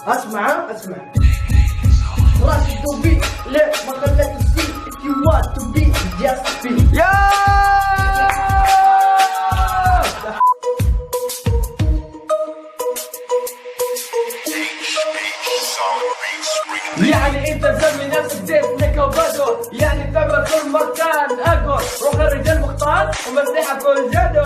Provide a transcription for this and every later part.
اسمع راشد دوبي لا ما خليك تسي if you want to be just be يا يعني انت تسمي نفسك زيت نيكوبادو يعني تعمل كل مكان اقول روح الرجال مختار ومسيحة كل جدو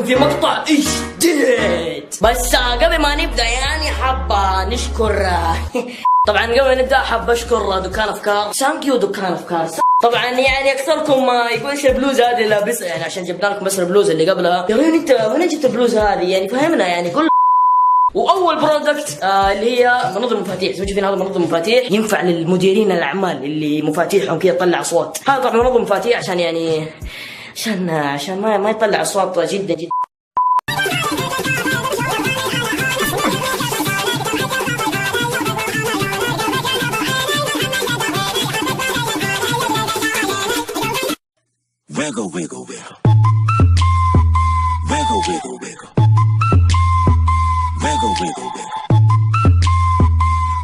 في مقطع جديد بس قبل ما نبدا يعني حابه نشكر طبعا قبل ما نبدا حابه اشكر دكان افكار ثانك يو دكان افكار طبعا يعني اكثركم يقول ايش البلوزه هذه لابسها يعني عشان جبنا لكم بس البلوزه اللي قبلها يا ريت انت وين جبت البلوزه هذه يعني فهمنا يعني كل واول برودكت اللي هي منظم مفاتيح زي ما شايفين هذا منظم مفاتيح ينفع للمديرين الاعمال اللي مفاتيحهم كذا تطلع اصوات هذا طبعا منظم مفاتيح عشان يعني عشان ما يطلع اصوات جدا جدا Wiggle, wiggle, wiggle. Wiggle, wiggle, wiggle. Wiggle, wiggle, wiggle.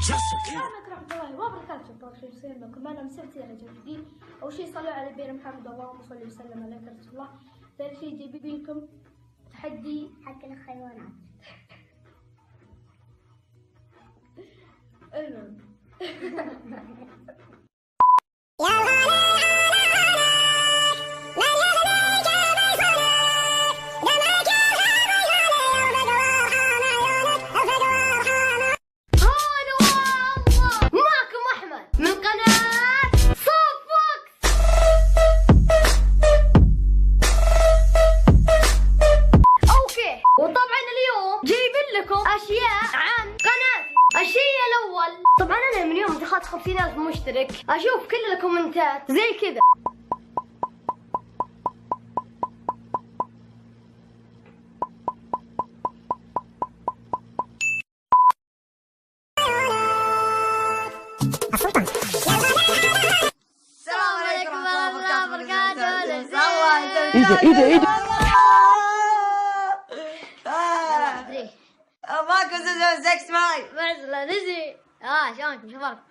Just a little. ورحمة الله وبركاته. طبعا شو يصير لكم أنا مسلسل رجل جديد. أول شيء صلوا على نبينا محمد اللهم صل وسلم على رسول الله. ثاني شيء جايب لكم تحدي حق الحيوانات. المهم أشياء عن قناتي. الشيء الأول طبعا أنا من يوم دخلت 50,000 مشترك أشوف كل الكومنتات زي كذا السلام عليكم ورحمة الله وبركاته. إيه ماكو سكس معي بس لا نزي شلونكم شو اخباركم؟